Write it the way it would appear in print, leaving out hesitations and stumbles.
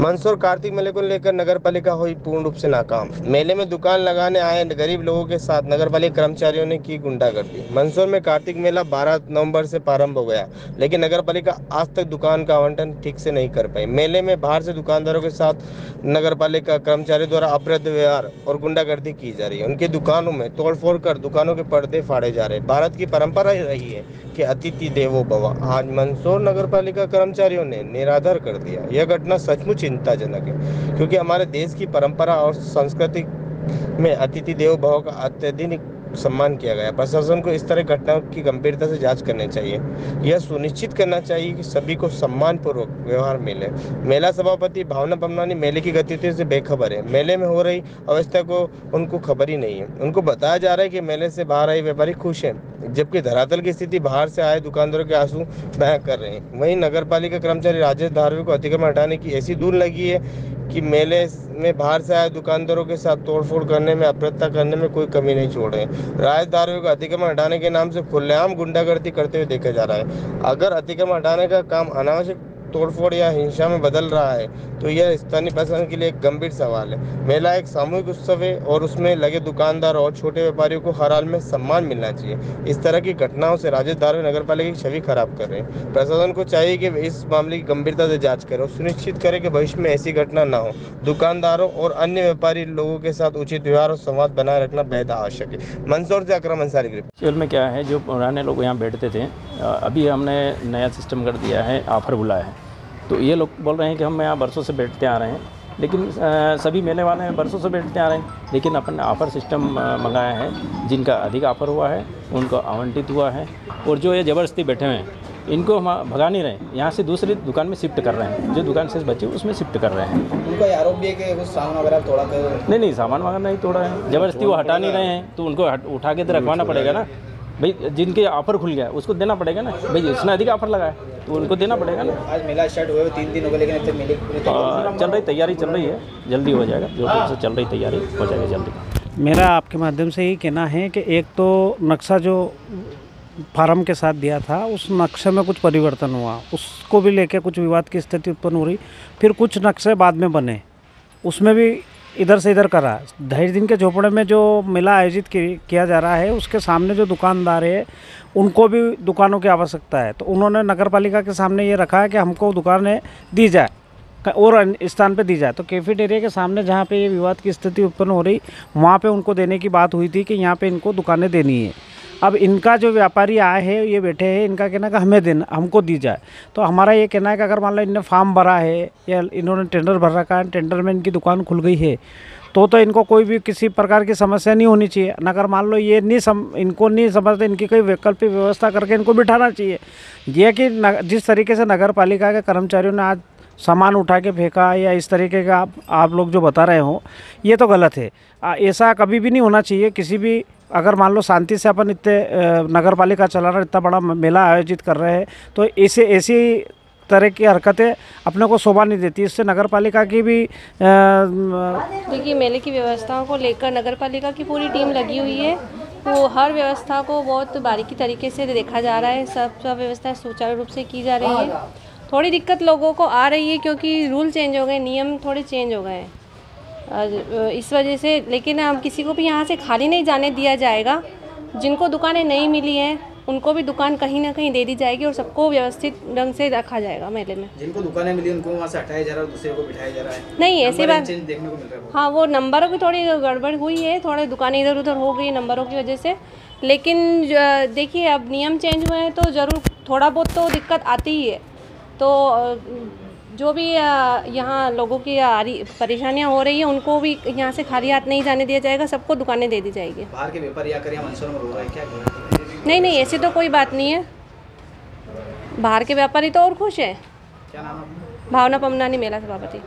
मंदसौर कार्तिक मेले को लेकर नगर पालिका हुई पूर्ण रूप से नाकाम। मेले में दुकान लगाने आए गरीब लोगों के साथ नगर पालिका कर्मचारियों ने की गुंडागर्दी। मंदसौर में कार्तिक मेला 12 नवंबर से प्रारंभ हो गया, लेकिन नगर पालिका आज तक दुकान का आवंटन ठीक से नहीं कर पाई। मेले में बाहर से दुकानदारों के साथ नगर पालिका कर्मचारियों द्वारा अभद्र व्यवहार और गुंडागर्दी की जा रही है। उनकी दुकानों में तोड़फोड़ कर दुकानों के पर्दे फाड़े जा रहे हैं। भारत की परंपरा रही है कि अतिथि देवो भव। आज मंदसौर नगर पालिका कर्मचारियों ने निरादर कर दिया। यह घटना सचमुच चिंताजनक है, क्योंकि हमारे देश की परंपरा और संस्कृति में अतिथि देवो भव का अत्यधिक सम्मान किया गया। प्रशासन को इस तरह घटनाओं की गंभीरता से जांच करनी चाहिए। यह सुनिश्चित करना चाहिए कि सभी को सम्मानपूर्वक व्यवहार मिले। मेला सभापति भावना पमनानी मेले की गतिविधियों से बेखबर है। मेले में हो रही अवस्था को उनको खबर ही नहीं है। उनको बताया जा रहा है कि मेले से बाहर आए व्यापारी खुश हैं, जबकि धरातल की स्थिति बाहर से आए दुकानदारों के आंसू बह कर रहे हैं। वहीं नगर पालिका कर्मचारी राजेश धारवी को अतिक्रमण हटाने की ऐसी दूर लगी है कि मेले में बाहर से आए दुकानदारों के साथ तोड़फोड़ करने में, अभद्रता करने में कोई कमी नहीं छोड़ रहे हैं। राजेश धारवी को अतिक्रमण हटाने के नाम से खुलेआम गुंडागर्दी करते हुए देखा जा रहा है। अगर अतिक्रमण हटाने का काम अनावश्यक तोड़फोड़ या हिंसा में बदल रहा है तो यह स्थानीय प्रशासन के लिए एक गंभीर सवाल है। मेला एक सामूहिक उत्सव है और उसमें लगे दुकानदार और छोटे व्यापारियों को हर हाल में सम्मान मिलना चाहिए। इस तरह की घटनाओं से राजेश धारवी नगर पालिका की छवि खराब कर रहे हैं। प्रशासन को चाहिए कि इस मामले की गंभीरता से जांच करे और सुनिश्चित करे कि भविष्य में ऐसी घटना न हो। दुकानदारों और अन्य व्यापारी लोगों के साथ उचित व्यवहार और संवाद बनाए रखना बेहद आवश्यक है। मंदसौर से अकरम अंसारी। एक्चुअल में क्या है, जो पुराने लोग यहाँ बैठते थे, अभी हमने नया सिस्टम कर दिया है, ऑफ़र बुलाया है। तो ये लोग बोल रहे हैं कि हम यहाँ बरसों से बैठते आ रहे हैं, लेकिन सभी मेले वाले हैं बरसों से बैठते आ रहे हैं, लेकिन अपन ने ऑफ़र सिस्टम मंगाया है। जिनका अधिक ऑफ़र हुआ है उनको आवंटित हुआ है, और जो ये ज़बरदस्ती बैठे हुए हैं इनको हम भगा नहीं रहे हैं, यहाँ से दूसरी दुकान में शिफ्ट कर रहे हैं। जो दुकान से बचे उसमें शिफ्ट कर रहे हैं। उनका आरोप भी है कि कुछ सामान वगैरह तोड़ा कर नहीं, सामान वगैरह नहीं तोड़ा है, ज़बरदस्ती वो हटा नहीं रहे हैं, तो उनको उठा के तो रखवाना पड़ेगा ना भाई। जिनके ऑफ़र खुल गया उसको देना पड़ेगा ना भाई, इसने अधिक ऑफ़र लगाया तो उनको देना पड़ेगा ना। आज मेला स्टार्ट हुए 3 दिन हो गए, लेकिन अब तक मेले की पूरी चल रही तैयारी चल रही है, जल्दी हो जाएगा। जो से चल रही तैयारी हो जाएगा जल्दी। मेरा आपके माध्यम से ही कहना है कि एक तो नक्शा जो फार्म के साथ दिया था, उस नक्शे में कुछ परिवर्तन हुआ, उसको भी लेके कुछ विवाद की स्थिति उत्पन्न हो रही। फिर कुछ नक्शे बाद में बने, उसमें भी इधर से इधर करा। 2.5 दिन के झोपड़े में जो मेला आयोजित किया जा रहा है, उसके सामने जो दुकानदार है उनको भी दुकानों की आवश्यकता है। तो उन्होंने नगर पालिका के सामने ये रखा है कि हमको दुकानें दी जाए और स्थान पे दी जाए। तो कैफेटेरिया के सामने जहाँ पे ये विवाद की स्थिति उत्पन्न हो रही, वहाँ पे उनको देने की बात हुई थी कि यहाँ पे इनको दुकानें देनी है। अब इनका जो व्यापारी आए हैं, ये बैठे हैं, इनका कहना कि हमें देना, हमको दी जाए। तो हमारा ये कहना है कि अगर मान लो इनने फॉर्म भरा है या इन्होंने टेंडर भर रखा है, टेंडर में इनकी दुकान खुल गई है, तो इनको कोई भी किसी प्रकार की समस्या नहीं होनी चाहिए। अगर मान लो ये इनको नहीं समझते, इनकी कोई वैकल्पिक व्यवस्था करके इनको बिठाना चाहिए। ये कि जिस तरीके से नगर पालिका के कर्मचारियों ने आज सामान उठा के फेंका या इस तरीके का आप लोग जो बता रहे हो, ये तो गलत है। ऐसा कभी भी नहीं होना चाहिए किसी भी। अगर मान लो शांति से अपन इतने नगर पालिका चला रहा, इतना बड़ा मेला आयोजित कर रहे हैं, तो ऐसी तरह की हरकतें अपने को शोभा नहीं देती। इससे नगर पालिका की भी देखिए, मेले की व्यवस्थाओं को लेकर नगर पालिका की पूरी टीम लगी हुई है। वो हर व्यवस्था को बहुत बारीकी तरीके से देखा जा रहा है। सब व्यवस्था सुचारू रूप से की जा रही है। थोड़ी दिक्कत लोगों को आ रही है क्योंकि रूल चेंज हो गए, नियम थोड़े चेंज हो गए हैं इस वजह से। लेकिन हम किसी को भी यहाँ से खाली नहीं जाने दिया जाएगा। जिनको दुकानें नहीं मिली हैं उनको भी दुकान कहीं ना कहीं दे दी जाएगी और सबको व्यवस्थित ढंग से रखा जाएगा मेले में। जिनको दुकानें मिली उनको वहाँ से हटाया जा रहा है और दूसरे को बिठाया जा रहा है। नहीं, ऐसी बात देखने को मिल रहा है। हाँ, वो नंबरों की थोड़ी गड़बड़ हुई है, थोड़े दुकानें इधर उधर हो गई नंबरों की वजह से। लेकिन देखिए, अब नियम चेंज हुए हैं तो ज़रूर थोड़ा बहुत तो दिक्कत आती ही है। तो जो भी यहाँ लोगों की परेशानियाँ हो रही हैं, उनको भी यहाँ से खाली हाथ नहीं जाने दिया जाएगा। सबको दुकानें दे दी जाएगी। बाहर के व्यापारी आकर यहाँ मंदसौर में रो रहा है क्या? नहीं, ऐसी तो कोई बात नहीं है। बाहर के व्यापारी तो और खुश है। क्या नाम है? भावना पमनानी, मेला सभापति।